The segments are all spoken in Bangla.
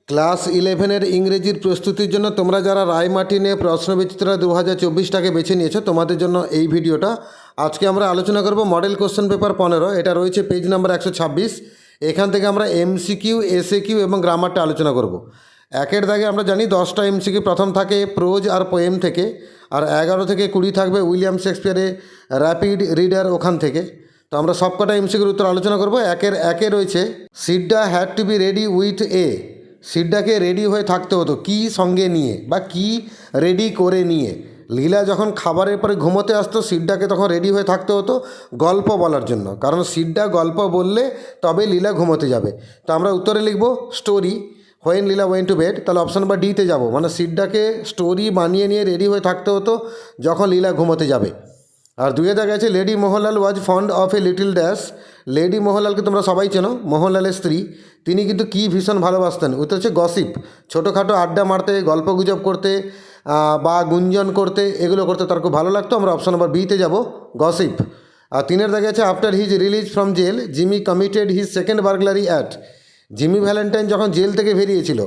ক্লাস ইলেভেনের ইংরেজির প্রস্তুতির জন্য তোমরা যারা রায়মার্টিনে প্রশ্নবিচিত্রা 2024টাকে বেছে নিয়েছো তোমাদের জন্য এই ভিডিওটা। আজকে আমরা আলোচনা করব মডেল কোশ্চেন পেপার 15। এটা রয়েছে পেজ নাম্বার 126। এখান থেকে আমরা এমসিকিউ, এসএকিউ এবং গ্রামারটা আলোচনা করব। একের দাগে আমরা জানি 10টা এমসিকিউ প্রথম থাকে প্রোজ আর পোয়েম থেকে, আর 11 থেকে 20 থাকবে উইলিয়াম শেক্সপিয়ারে র্যাপিড রিডার ওখান থেকে। তো আমরা সবকটা এমসিকিউর উত্তর আলোচনা করব। একে রয়েছে Sida had to be ready with a. সিডাকে রেডি হয়ে থাকতে হতো কি সঙ্গে নিয়ে বা কি রেডি করে নিয়ে। লীলা যখন খাবারের পরে ঘুমোতে আসতো সিডাকে তখন রেডি হয়ে থাকতে হতো গল্প বলার জন্য, কারণ সিডা গল্প বললে তবে লীলা ঘুমোতে যাবে। তো আমরা উত্তরে লিখব story when Leela went to bed. তাহলে অপশন নাম্বার ডিতে যাব, মানে সিডাকে স্টোরি বানিয়ে নিয়ে রেডি হয়ে থাকতে হতো যখন লীলা ঘুমোতে যাবে। আর দুয়ে দেখা গেছে lady Mohanlal was fond of a little dash. Lady মোহনলালকে তোমরা সবাই চেনো, মোহনলালের স্ত্রী। তিনি কিন্তু কী ভীষণ ভালোবাসতেন, উত্তর হচ্ছে গসিপ। ছোটোখাটো আড্ডা মারতে, গল্পগুজব করতে বা গুঞ্জন করতে, এগুলো করতে তার খুব ভালো লাগতো। আমরা অপশন নাম্বার বিতে যাব, গসিপ। আর তিনের দেখা গেছে after his release from jail Jimmy committed his second burglary at. Jimmy Valentine যখন জেল থেকে বেরিয়েছিল,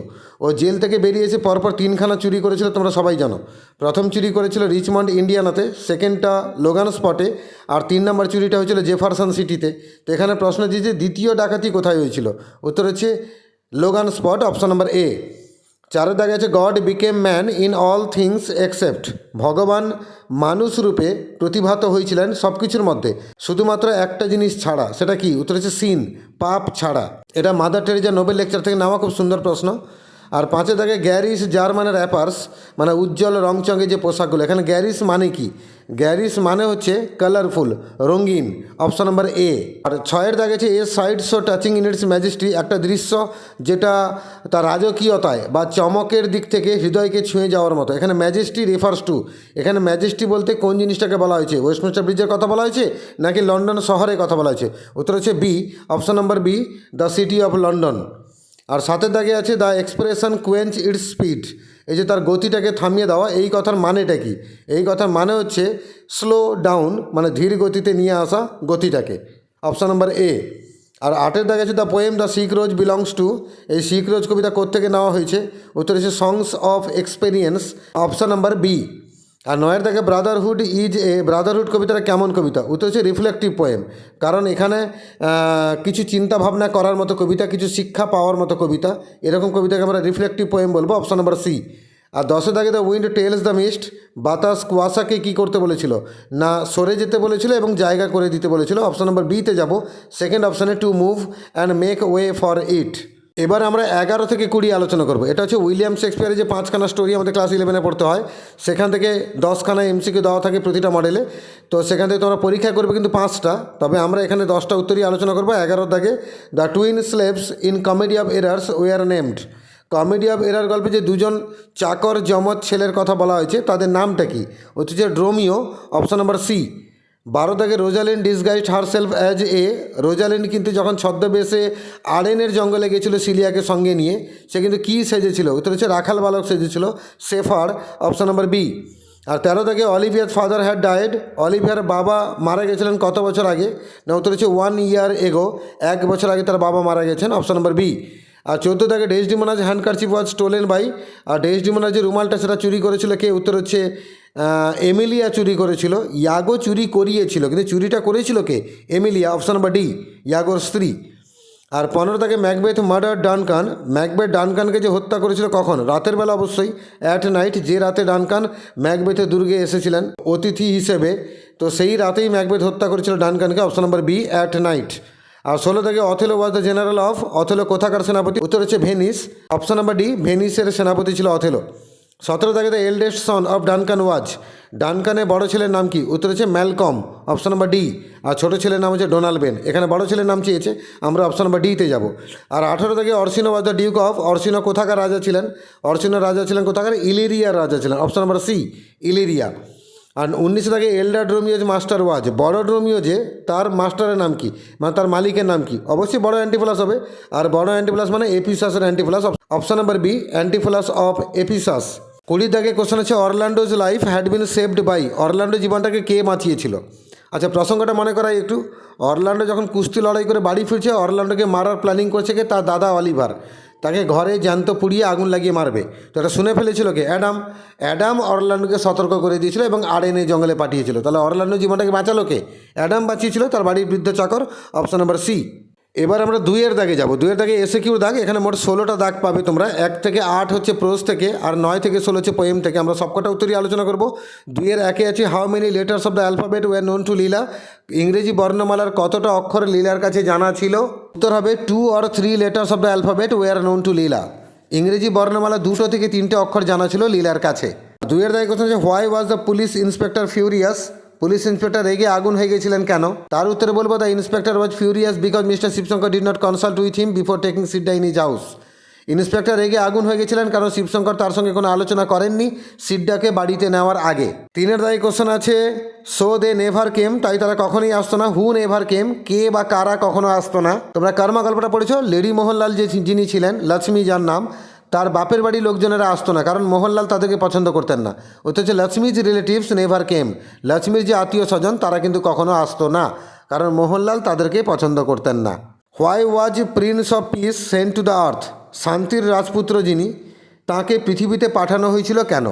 ও জেল থেকে বেরিয়েছে পরপর 3খানা চুরি করেছিল, তোমরা সবাই জানো। প্রথম চুরি করেছিল রিচমন্ড ইন্ডিয়ানাতে, সেকেন্ডটা লোগান স্পটে, আর 3 নম্বর চুরিটা হয়েছিল জেফারসন সিটিতে। তো এখানে প্রশ্ন দিয়েছে দ্বিতীয় ডাকাতি কোথায় হয়েছিল, উত্তর হচ্ছে Logan spot, option number A. চারে দেখা গেছে god became man in all things except. ভগবান মানুষ রূপে প্রতিভাত হয়েছিলেন সব কিছুর মধ্যে, শুধুমাত্র একটা জিনিস ছাড়া। সেটা কি, উত্তর হচ্ছে সিন, পাপ ছাড়া। এটা মাদার টেরেজা নোবেল লেকচার থেকে নেওয়া, খুব সুন্দর প্রশ্ন। আর পাঁচে থাকে গ্যারিস জার্মানের র্যাপার্স, মানে উজ্জ্বল রংচঙে যে পোশাকগুলো। এখানে গ্যারিস মানে কি, গ্যারিস মানে হচ্ছে কালারফুল, রঙিন, অপশন নাম্বার এ। আর ছয়ের দাগেছে a sight so touching in its majesty. একটা দৃশ্য যেটা তার রাজকীয়তায় বা চমকের দিক থেকে হৃদয়কে ছুঁয়ে যাওয়ার মতো। এখানে ম্যাজেস্টি রেফার্স টু, এখানে ম্যাজেস্টি বলতে কোন জিনিসটাকে বলা হয়েছে, ওয়েস্টমিনস্টার ব্রিজের কথা বলা হয়েছে নাকি লন্ডন শহরের কথা বলা হয়েছে, উত্তর হচ্ছে B, option number B, the city of London. আর সাথের দাগে আছে the expression quench its speed. এই যে তার গতিটাকে থামিয়ে দেওয়া, এই কথার মানেটা কি, এই কথার মানে হচ্ছে স্লো ডাউন, মানে ধীর গতিতে নিয়ে আসা গতিটাকে, অপশান নাম্বার এ। আর আটের দাগে আছে the poem the sick rose belongs to. এই সিক রোজ কবিতা কোত্থেকে নেওয়া হয়েছে, উত্তর হচ্ছে songs of experience, option number B. আর নয়ের দাগে ব্রাদারহুড ইজ এ। ব্রাদারহুড কবিতাটা কেমন কবিতা, উত্তর হচ্ছে রিফ্লেক্টিভ পোয়েম, কারণ এখানে কিছু চিন্তা ভাবনা করার মতো কবিতা, কিছু শিক্ষা পাওয়ার মতো কবিতা। এরকম কবিতাকে আমরা রিফ্লেক্টিভ পোয়েম বলবো, অপশন নাম্বার সি। আর 10 দাগে the wind tells the mist. বাতাস কুয়াশাকে কী করতে বলেছিল, না সরে যেতে বলেছিল এবং জায়গা করে দিতে বলেছিল, অপশন নাম্বার বিতে যাব, সেকেন্ড অপশানে to move and make way for it. এবার আমরা 11 থেকে 20 আলোচনা করব। এটা হচ্ছে উইলিয়াম শেক্সপিয়ারের যে 5খানা স্টোরি আমাদের ক্লাস 11-এ পড়তে হয়, সেখান থেকে 10খানা এমসিকিউ দেওয়া থাকে প্রতিটা মডেলে। তো সেখান থেকে তোমরা পরীক্ষা করবে কিন্তু 5টা, তবে আমরা এখানে 10টা উত্তরই আলোচনা করবো। 11 দাগে the twin slaves in comedy of errors were named. Comedy of error গল্পে যে দুজন চাকর জমজ ছেলের কথা বলা হয়েছে তাদের নামটা কি, হচ্ছে ড্রোমিও, অপশন নাম্বার সি। 12 দাগে Rosalind disguised herself as a. Rosalind কিন্তু যখন ছদ্মবেশে আরেনের জঙ্গলে গেছিলো সিলিয়াকে সঙ্গে নিয়ে, সে কিন্তু কী সেজেছিল, উত্তর হচ্ছে রাখাল বালক সেজেছিল, শেফার, অপশন নাম্বার বি। আর 13 থেকে Olivier father had died. Olivier বাবা মারা গেছিলেন কত বছর আগে, না উত্তর হচ্ছে 1 ইয়ার এগো, 1 বছর আগে তার বাবা মারা গেছেন, অপশন নাম্বার বি। আর 14 থেকে ডেসডিমোনাজ হ্যান্ডকারচিফ ওয়াজ স্টোলেন বাই। আর ডেসডিমোনার যে রুমালটা সেটা চুরি করেছিল কে, উত্তর হচ্ছে এমিলিয়া চুরি করেছিল। ইয়াগো চুরি করিয়েছিল, কিন্তু চুরিটা করেছিল কে, এমিলিয়া, অপশন নাম্বার ডি, ইয়াগোর স্ত্রী। আর 15 থেকে ম্যাকবেথ মার্ডার ডানকান। ম্যাকবেথ ডানকানকে যে হত্যা করেছিল কখন, রাতের বেলা অবশ্যই, অ্যাট নাইট। যে রাতে ডানকান ম্যাকবেথের দুর্গে এসেছিলেন অতিথি হিসেবে, তো সেই রাতেই ম্যাকবেথ হত্যা করেছিল ডানকানকে, option number B, at night. আর 16 থেকে Othello was the general of. Othello কোথাকার সেনাপতি, উত্তর হচ্ছে ভেনিস, অপশন নাম্বার ডি, ভেনিসের সেনাপতি ছিল অথেলো। 17 থেকে the eldest son of Duncan was. ডানকানের বড় ছেলের নাম কি, উত্তর হচ্ছে ম্যালকম, অপশন নাম্বার ডি। আর ছোটো ছেলের নাম হচ্ছে ডোনাল্ড বেন। এখানে বড় ছেলের নাম চেয়েছে, আমরা অপশন নাম্বার ডিতে যাব। আর 18 থেকে অরসিনো ওয়াজ দ্য ডিউক অফ। অরসিনো কোথাকার রাজা ছিলেন, অরসিনো রাজা ছিলেন কোথাকার, ইলিরিয়ার রাজা ছিলেন, অপশন নাম্বার সি, ইলিরিয়া। আর 19 থেকে এল্ডার ড্রোমিওজ মাস্টার ওয়াজ। বড় ড্রোমিও যে, তার মাস্টারের নাম কি, মানে তার মালিকের নাম কি, অবশ্যই বড় অ্যান্টিফোলাস হবে। আর বড় অ্যান্টিফোলাস মানে এপিসাসের Antipholus, option number B, Antipholus of Ephesus. 20 দাগে কোশ্চেন আছে Orlando's life had been saved by. Orlando জীবনটাকে কে বাঁচিয়েছিল। আচ্ছা, প্রসঙ্গটা মনে করাই একটু। অরল্যান্ডো যখন কুস্তি লড়াই করে বাড়ি ফিরছে, অরল্যান্ডোকে মারার প্ল্যানিং করছে কে, তার দাদা অলিভার। তাকে ঘরে জ্যান্ত পুড়িয়ে আগুন লাগিয়ে মারবে। তো এটা শুনে ফেলেছিল কে? অ্যাডাম। অ্যাডাম অরল্যান্ডোকে সতর্ক করে দিয়েছিল এবং আড়েনে জঙ্গলে পাঠিয়েছিল। তাহলে অরল্যান্ডো জীবনটাকে বাঁচালো কে? অ্যাডাম বাঁচিয়েছিল, তার বাড়ির বৃদ্ধ চাকর। Option number C. এবার আমরা 2-এর দাগে যাব। 2-এর দাগে এসএকিউ দাগ। এখানে মোট 16টা দাগ পাবে তোমরা। 1 থেকে 8 হচ্ছে প্রোজ থেকে, আর 9 থেকে 16 হচ্ছে পোয়েম থেকে। আমরা সবকটা উত্তরই আলোচনা করব। 2-এর 1-এ আছে how many letters of the alphabet were known to Leela. ইংরেজি বর্ণমালার কতটা অক্ষর লীলার কাছে জানা ছিল? উত্তর হবে 2 or 3 letters of the alphabet were known to Leela. ইংরেজি বর্ণমালা 2 থেকে 3টে অক্ষর জানা ছিল লীলার কাছে। 2-এর দাগে কোশ্চেন আছে why was the police inspector furious. Police inspector রেগে আগুন হয়ে গেছিলেন কেন? তার উত্তরে বলবো the inspector was furious because mister Shivshankar did not consult with him before taking Sida in his house. Inspector রেগে আগুন হয়ে গেছিলেন কারণ শিবশঙ্কর তার সঙ্গে কোনো আলোচনা করেননি সিডাকে বাড়িতে নেওয়ার আগে। 3-এর দাগে কোশ্চেন আছে সো দে নেভার কেম, তাই তারা কখনোই আসতো না। হু নেভার কেম, কে বা কারা কখনো আসতো না? তোমরা কর্মা গল্পটা পড়েছো? লেডি মোহনলাল যিনি ছিলেন, লক্ষ্মী যার নাম, তার বাপের বাড়ির লোকজনেরা আসতো না কারণ মোহনলাল তাদেরকে পছন্দ করতেন না। ওটা হচ্ছে লক্ষ্মীজ রিলেটিভস নেভার কেম। লক্ষ্মীর যে আত্মীয় স্বজন তারা কিন্তু কখনো আসতো না কারণ মোহনলাল তাদেরকে পছন্দ করতেন না। Why was prince of peace sent to the earth. শান্তির রাজপুত্র যিনি, তাকে পৃথিবীতে পাঠানো হয়েছিল কেন?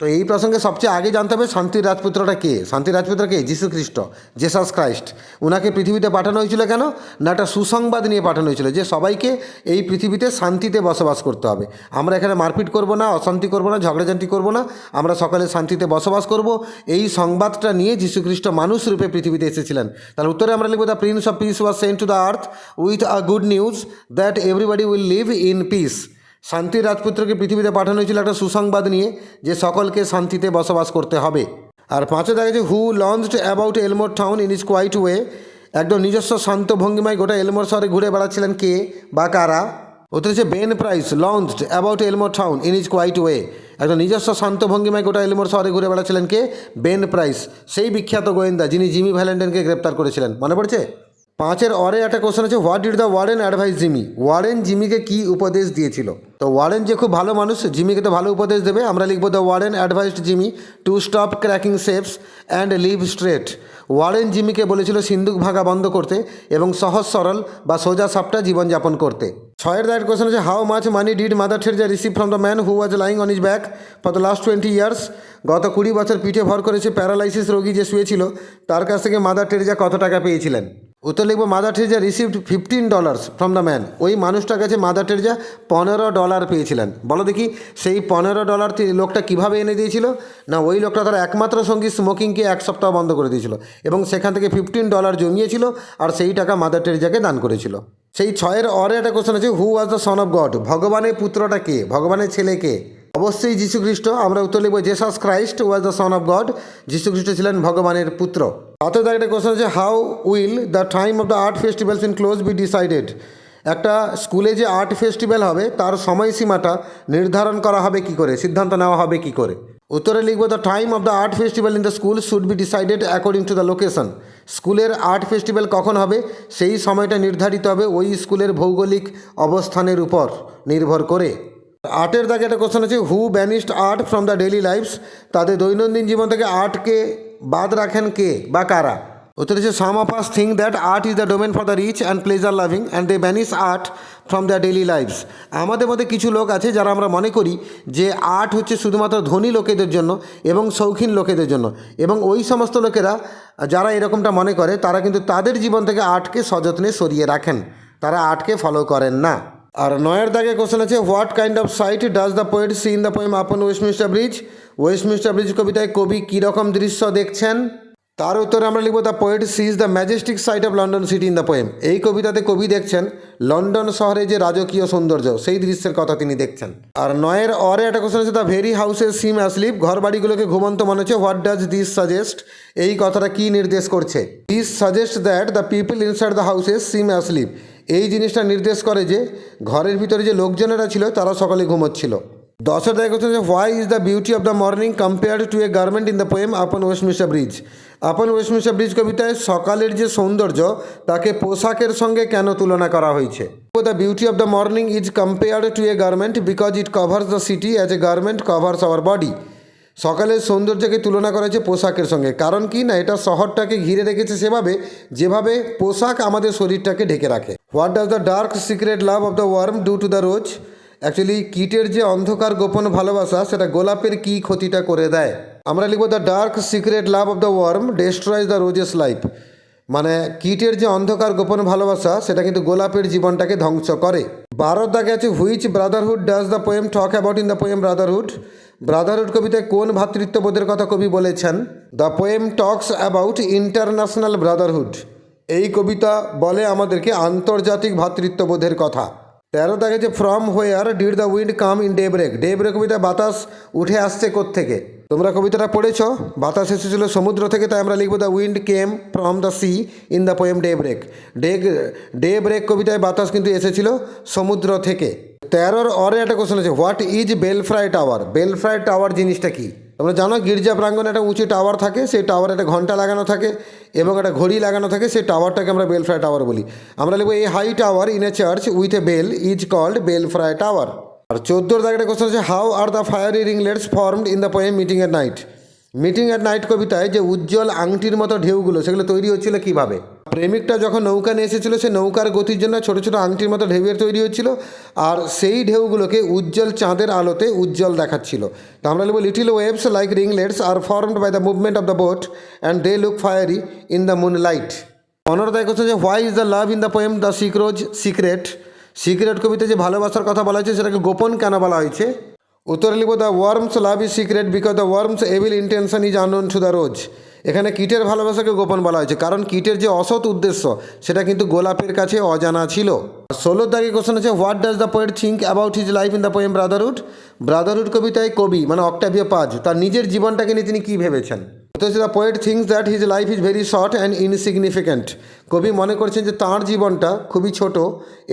তো এই প্রসঙ্গে সবচেয়ে আগে জানতে হবে শান্তির রাজপুত্রটা কে। শান্তির রাজপুত্র কে? যীশু খ্রিস্ট, জেসাস ক্রাইস্ট। উনাকে পৃথিবীতে পাঠানো হয়েছিল কেন? না, একটা সুসংবাদ নিয়ে পাঠানো হয়েছিল যে সবাইকে এই পৃথিবীতে শান্তিতে বসবাস করতে হবে। আমরা এখানে মারপিট করব না, অশান্তি করব না, ঝগড়াঝাঁটি করব না, আমরা সকালে শান্তিতে বসবাস করব। এই সংবাদটা নিয়ে যীশু খ্রিস্ট মানুষ রূপে পৃথিবীতে এসেছিলেন। তার উত্তরে আমরা লিখব the Prince of piece was sent to the earth with a good news that everybody will live in peace. শান্তির রাজপুত্রকে পৃথিবীতে পাঠানো হয়েছিল একটা সুসংবাদ নিয়ে যে সকলকে শান্তিতে বসবাস করতে হবে। আর 5-এ দেখা যাচ্ছে who launched about Elmore town in is quiet way. একদম নিজস্ব শান্ত ভঙ্গিমায় গোটা এলমোর শহরে ঘুরে বেড়াচ্ছিলেন কে বা কারা? উত্তর হচ্ছে Ben Price launched about Elmore town in is quiet way. একদম নিজস্ব শান্ত ভঙ্গিমায় গোটা এলমোর শহরে ঘুরে বেড়াচ্ছিলেন কে? বেন প্রাইস, সেই বিখ্যাত গোয়েন্দা যিনি জিমি ভ্যালেন্টাইনকে গ্রেপ্তার করেছিলেন। মনে পড়ছে? 5-এর অরে একটা কোশ্চেন আছে what did the Warren advise Jimmy. Warren জিমিকে কি উপদেশ দিয়েছিল? তো ওয়ারেন যে খুব ভালো মানুষ, জিমিকে তো ভালো উপদেশ দেবে। আমরা লিখবো the Warren advised Jimmy to stop cracking safes and live straight. Warren জিমিকে বলেছিল সিন্দুক ভাঙা বন্ধ করতে এবং সহজ সরল বা সোজা সাপটা জীবনযাপন করতে। 6-এর দায়ের কোশ্চেন আছে how much money did mother Teresa receive from the man who was lying on his back for the last 20 years. গত 20 বছর পিঠে ভর করেছে প্যারালাইসিস রোগী যে শুয়েছিল, তার কাছ থেকে মাদার টেরেসা কত টাকা পেয়েছিলেন? উত্তর লিখব mother Teresa received $15 from the man. ওই মানুষটার কাছে মাদার টেরেসা $15 পেয়েছিলেন। বলো দেখি সেই $15 লোকটা কীভাবে এনে দিয়েছিল? না, ওই লোকটা তার একমাত্র সঙ্গী স্মোকিংকে 1 সপ্তাহ বন্ধ করে দিয়েছিল এবং সেখান থেকে $15 জমিয়েছিল আর সেই টাকা মাদার টেরেসাকে দান করেছিল। সেই 6-এর অরে একটা কোশ্চেন আছে who was the son of God. ভগবানের পুত্রটা কে? ভগবানের ছেলে কে? অবশ্যই যীশু খ্রিস্ট। আমরা উত্তর লিখব Jesus Christ was the son of god. যীশু খ্রিস্ট ছিলেন ভগবানের পুত্র। 7-এর একটা কোশ্চেন আছে how will the time of the art festivals in close be decided. একটা স্কুলে যে আর্ট ফেস্টিভ্যাল হবে তার সময়সীমাটা নির্ধারণ করা হবে কি করে, সিদ্ধান্ত নেওয়া হবে কি করে? উত্তরে লিখব the time of the art festival in the school should be decided according to the location. স্কুলের আর্ট ফেস্টিভ্যাল কখন হবে সেই সময়টা নির্ধারিত হবে ওই স্কুলের ভৌগোলিক অবস্থানের উপর নির্ভর করে। 8-এর দাগে একটা কোশ্চেন আছে who banished art from the daily lifes. তাদের দৈনন্দিন জীবন থেকে আর্টকে বাদ রাখেন কে বা কারা? উত্তর হচ্ছে some of us think that art is the domain for the rich and pleasure loving and they banish art from the daily lifes. আমাদের মধ্যে কিছু লোক আছে যারা আমরা মনে করি যে আর্ট হচ্ছে শুধুমাত্র ধনী লোকেদের জন্য এবং শৌখিন লোকেদের জন্য, এবং ওই সমস্ত লোকেরা যারা এরকমটা মনে করে তারা কিন্তু তাদের জীবন থেকে আর্টকে সযত্নে সরিয়ে রাখেন, তারা আর্টকে ফলো করেন না। আর 9-এর দাগে কোশ্চেন আছে what kind of sight does the poet see in the poem upon Westminster Bridge. Westminster Bridge কবিতায় কবি কীরকম দৃশ্য দেখছেন? তার উত্তরে আমরা লিখব the poet sees the majestic sight of London city in the poem. এই কবিতাতে কবি দেখছেন লন্ডন শহরে যে রাজকীয় সৌন্দর্য, সেই দৃশ্যের কথা তিনি দেখছেন। আর 9-এর অরে একটা কোশ্চেন আছে the very houses SIM asleep. ঘর বাড়িগুলোকে ঘুমন্ত মনে হচ্ছে। What does this suggest? এই কথাটা কি নির্দেশ করছে? This suggest that the people inside the houses SIM asleep. এই জিনিসটা নির্দেশ করে যে ঘরের ভিতরে যে লোকজনেরা ছিল তারা সকলে ঘুমোচ্ছিল। 10-এর দাগে কোশ্চেন আছে why is the beauty of the morning compared two A garment in the poem upon Westminster bridge. আপন ওয়েস্টমিনিস্টার ব্রিজ কবিতায় সকালের যে সৌন্দর্য তাকে পোশাকের সঙ্গে কেন তুলনা করা হয়েছে? The beauty of the morning is compared two A garment because it covers the city as a garment covers our body. সকালের সৌন্দর্যকে তুলনা করা হয়েছে পোশাকের সঙ্গে, কারণ কি না এটা শহরটাকে ঘিরে রেখেছে সেভাবে যেভাবে পোশাক আমাদের শরীরটাকে ঢেকে রাখে। What does the dark secret love of the worm do to the rose? Actually কীটের যে অন্ধকার গোপন ভালোবাসা সেটা গোলাপের কী ক্ষতিটা করে দেয়? আমরা লিখব the dark secret love of the worm destroys the rose's life. মানে কীটের যে অন্ধকার গোপন ভালোবাসা সেটা কিন্তু গোলাপের জীবনটাকে ধ্বংস করে। 12 দাগে আছে which Brotherhood does the poem talk about in the poem Brotherhood? Brotherhood কবিতায় কোন ভ্রাতৃত্ববোধের কথা কবি বলেছেন? The poem talks about international Brotherhood. এই কবিতা বলে আমাদেরকে আন্তর্জাতিক ভ্রাতৃত্ববোধের কথা। 13 দাগে যে from where did the wind come in daybreak? Daybreak কবিতায় বাতাস উঠে আসছে কোত্থেকে? তোমরা কবিতাটা পড়েছ, বাতাস এসেছিল সমুদ্র থেকে, তাই আমরা লিখব the wind came from the sea in the poem daybreak. Daybreak কবিতায় বাতাস কিন্তু এসেছিল সমুদ্র থেকে। 13 অরে একটা কোশ্চেন আছে, হোয়াট ইজ বেলফ্রাই টাওয়ার? বেলফ্রাই টাওয়ার জিনিসটা কি? তোমরা জানো গির্জা প্রাঙ্গণে একটা উঁচু টাওয়ার থাকে, সেই টাওয়ারে একটা ঘন্টা লাগানো থাকে এবং একটা ঘড়ি লাগানো থাকে, সেই টাওয়ারটাকে আমরা বেলফ্রাই টাওয়ার বলি। আমরা লিখব এই high tower in a church with a bell is called belfry tower. আর 14 দাগে একটা কোশ্চেন আছে, how are the fiery ringlets formed in the poem meeting at night? Meeting at night কবিতায় যে উজ্জ্বল আংটির মতো ঢেউগুলো সেগুলো তৈরি হচ্ছিল কীভাবে? প্রেমিকটা যখন নৌকা নিয়ে এসেছিল সেই নৌকার গতির জন্য ছোটো ছোটো আংটির মতো ঢেউয়ের তৈরি হচ্ছিল, আর সেই ঢেউগুলোকে উজ্জ্বল চাঁদের আলোতে উজ্জ্বল দেখাচ্ছিল। তো আমরা লিখব little waves like ringlets are formed by the movement of the boat and they look fiery in the moon light. 15 দাগে কোশ্চেন যে why is the love in the poem the sick rose secret? Secret কবিতায় যে ভালোবাসার কথা বলা হয়েছে সেটাকে গোপন কেন বলা হয়েছে? উত্তরে লিখব the worms love is secret because the worms evil intention is unknown two the রোজ। এখানে কীটের ভালোবাসাকে গোপন বলা হয়েছে কারণ কীটের যে অসৎ উদ্দেশ্য সেটা কিন্তু গোলাপের কাছে অজানা ছিল। 16 দাগে কোশ্চেন আছে, what does the poet think about his life in the poem Brotherhood? Brotherhood কবিতায় কবি মানে অক্টাভিও পাজ তার নিজের জীবনটাকে নিয়ে তিনি কী ভেবেছেন? The poet thinks that his life is very short and insignificant. কবি মনে করছেন যে তাঁর জীবনটা খুবই ছোট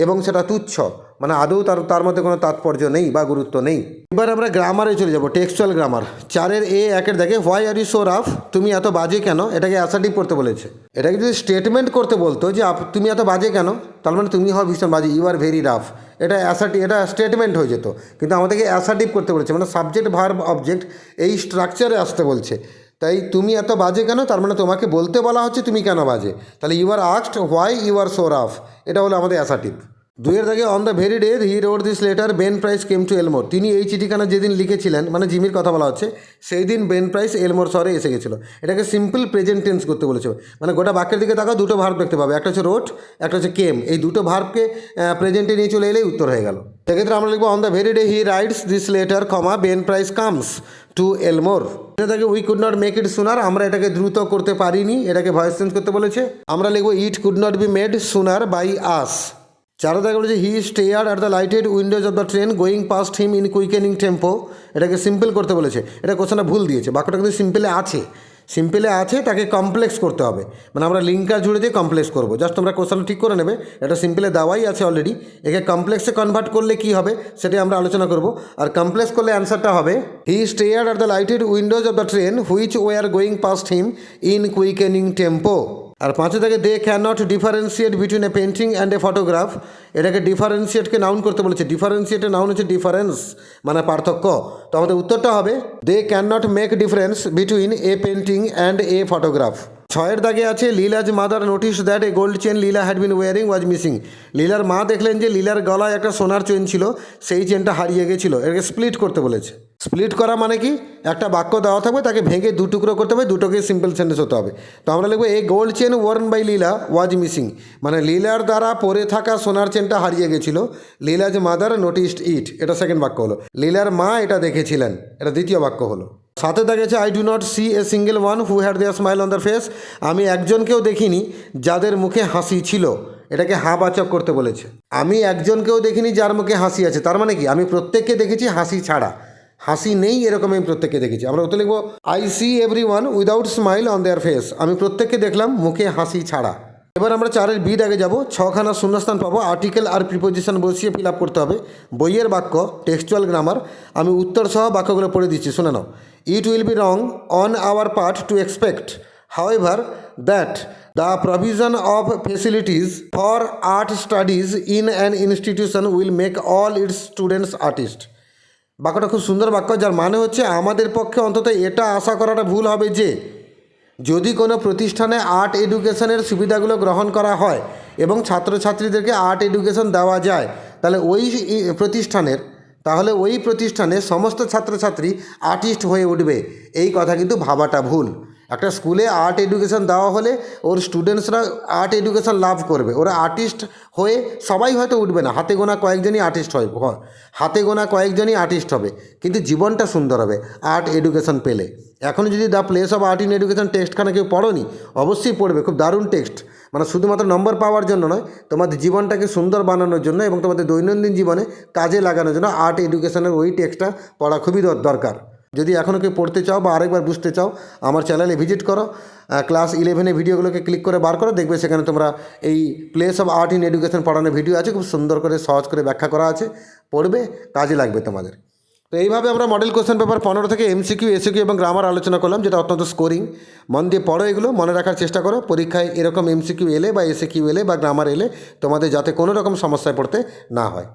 এবং সেটা তুচ্ছ, মানে আদৌ তার মধ্যে কোনো তাৎপর্য নেই বা গুরুত্ব নেই। এবার আমরা গ্রামারে চলে যাব, টেক্সচুয়াল গ্রামার। 4 এ 1 দেখে, why are you so rough? তুমি এত বাজে কেন? এটাকে অ্যাসার্টিভ করতে বলেছে। এটাকে যদি স্টেটমেন্ট করতে বলতো যে তুমি এত বাজে কেন, তার মানে তুমি হও ভীষণ বাজে, ইউ আর ভেরি রাফ, এটা এটা স্টেটমেন্ট হয়ে যেত। কিন্তু আমাদেরকে অ্যাসার্টিভ করতে বলেছে, মানে সাবজেক্ট ভার্ব অবজেক্ট এই স্ট্রাকচারে আসতে বলছে। তাই তুমি এত বাজে কেন, তার মানে তোমাকে বলতে বলা হচ্ছে তুমি কেন বাজে। তাহলে you are asked why you are so rough, এটা হলো আমাদের অ্যাসার্টিভ। 2 দাগে on the very day he rode this letter Ben Price came to Elmore. তিনি এই চিঠিখানা যেদিন লিখেছিলেন, মানে জিমির কথা বলা হচ্ছে, সেই দিন বেন প্রাইস এলমোর শহরে এসে গেছিলো। এটাকে সিম্পল প্রেজেন্ট টেন্স করতে বলেছে। মানে গোটা বাক্যের দিকে তাকাও, দুটো ভার্ব দেখতে পাবে, একটা হচ্ছে রোড, একটা হচ্ছে কেম। এই দুটো ভার্বকে প্রেজেন্টে নিয়ে চলে এলেই উত্তর হয়ে গেল। সেক্ষেত্রে আমরা লিখবো on the very day he writes this letter comma Ben Price comes to Elmore. এটাকে we could not make it sooner, আমরা এটাকে দ্রুত করতে পারিনি, এটাকে ভয়েস চেঞ্জ করতে বলেছে। আমরা লিখবো it could not be made sooner by us. 4 দাগে বলেছে he stared at the lighted windows of the train going past him in quickening tempo. এটাকে সিম্পল করতে বলেছে, এটা কোশ্চেনটা ভুল দিয়েছে, বাক্যটা কিন্তু সিম্পলে আছে, তাকে কমপ্লেক্স করতে হবে, মানে আমরা লিঙ্কার জুড়ে দিয়ে কমপ্লেক্স করবো। জাস্ট তোমরা কোশ্চেনটা ঠিক করে নেবে, এটা সিম্পলে দেওয়াই আছে অলরেডি। একে কমপ্লেক্সে কনভার্ট করলে কী হবে সেটাই আমরা আলোচনা করব। আর কমপ্লেক্স করলে অ্যান্সারটা হবে he stared at the lighted windows of the train which were going past him in quickening tempo. আর 5 থেকে they can not differentiate between a painting and a photograph. এটাকে ডিফারেন্সিয়েটকে নাউন করতে বলেছে। ডিফারেন্সিয়েটের নাউন হচ্ছে ডিফারেন্স, মানে পার্থক্য। তো আমাদের উত্তরটা হবে they can not make difference between a painting and a photograph. 6 দাগে আছে Leela's mother notice that a gold chain Leela had been wearing was missing. লীলার মা দেখলেন যে লীলার গলায় একটা সোনার চেন ছিল, সেই চেনটা হারিয়ে গেছিলো। এটাকে স্প্লিট করতে বলেছে। স্প্লিট করা মানে কি, একটা বাক্য দেওয়া থাকবে, তাকে ভেঙে 2 টুকরো করতে হবে, দুটোকে সিম্পল সেন্টেন্স হতে হবে। তো আমরা লিখবো a gold chain worn by Leela was missing, মানে লীলার দ্বারা পরে থাকা সোনার চেনটা হারিয়ে গেছিলো। লীলাজ মাদার নোটিসড ইট, এটা সেকেন্ড বাক্য হলো। লীলার মা এটা দেখেছিলেন, এটা দ্বিতীয় বাক্য হলো। 7 দাগেছে I do not see a single one who had their smile on the face. আমি একজনকেও দেখিনি যাদের মুখে হাসি ছিল। এটাকে বাচক করতে বলেছে। আমি একজনকেও দেখিনি যার মুখে হাসি আছে, তার মানে কি আমি প্রত্যেককে দেখেছি হাসি ছাড়া, হাসি নেই এরকম আমি প্রত্যেককে দেখেছি। আমরা উত্তর লিখবো I see every one without smile on their face. আমি প্রত্যেককে দেখলাম মুখে হাসি ছাড়া। এবার আমরা 4 বি দাগে যাব। 6খানা শূন্যস্থান পাবো, আর্টিকেল আর প্রিপোজিশন বসিয়ে ফিল আপ করতে হবে। বইয়ের বাক্য টেক্সচুয়াল গ্রামার, আমি উত্তর সহ বাক্যগুলো পড়ে দিচ্ছি, শুনে নাও। It will be wrong on our part to expect however that the provision of facilities for art studies in an institution will make all its students artist. বাক্যটা খুব সুন্দর বাক্য, যার মানে হচ্ছে আমাদের পক্ষে অন্তত এটা আশা করাটা ভুল হবে যে যদি কোনো প্রতিষ্ঠানে আর্ট এডুকেশনের সুবিধাগুলো গ্রহণ করা হয় এবং ছাত্রছাত্রীদেরকে আর্ট এডুকেশন দেওয়া যায়, তাহলে ওই প্রতিষ্ঠানে সমস্ত ছাত্রছাত্রী আর্টিস্ট হয়ে উঠবে। এই কথা কিন্তু ভাবাটা ভুল। একটা স্কুলে আর্ট এডুকেশন দেওয়া হলে ওর স্টুডেন্টসরা আর্ট এডুকেশন লাভ করবে, ওরা আর্টিস্ট হয়ে সবাই হয়তো উঠবে না, হাতে গোনা কয়েকজনই আর্টিস্ট হবে, কিন্তু জীবনটা সুন্দর হবে আর্ট এডুকেশন পেলে। এখন যদি the place of art in education টেক্সটখানে কেউ পড়োনি, অবশ্যই পড়বে, খুব দারুণ টেক্সট। মানে শুধুমাত্র নম্বর পাওয়ার জন্য নয়, তোমাদের জীবনটাকে সুন্দর বানানোর জন্য এবং তোমাদের দৈনন্দিন জীবনে কাজে লাগানোর জন্য আর্ট এডুকেশনের ওই টেক্সটটা পড়া খুবই দরকার। যদি এখনও কেউ পড়তে চাও বা আরেকবার বুঝতে চাও, আমার চ্যানেলে ভিজিট করো, ক্লাস 11 ভিডিওগুলোকে ক্লিক করে বার করো, দেখবে সেখানে তোমরা এই place of art in education পড়ানোর ভিডিও আছে, খুব সুন্দর করে সহজ করে ব্যাখ্যা করা আছে, পড়বে, কাজে লাগবে তোমাদের। তো এইভাবে আমরা মডেল কোশ্চেন পেপার 15 থেকে এমসিকিউ, এসিকিউ এবং গ্রামার আলোচনা করলাম, যেটা অত্যন্ত স্কোরিং। মন দিয়ে পড়ো, এগুলো মনে রাখার চেষ্টা করো, পরীক্ষায় এরকম এমসিকিউ এলে বা এসিকিউ এলে বা গ্রামার এলে তোমাদের যাতে কোনো রকম সমস্যায় পড়তে না হয়।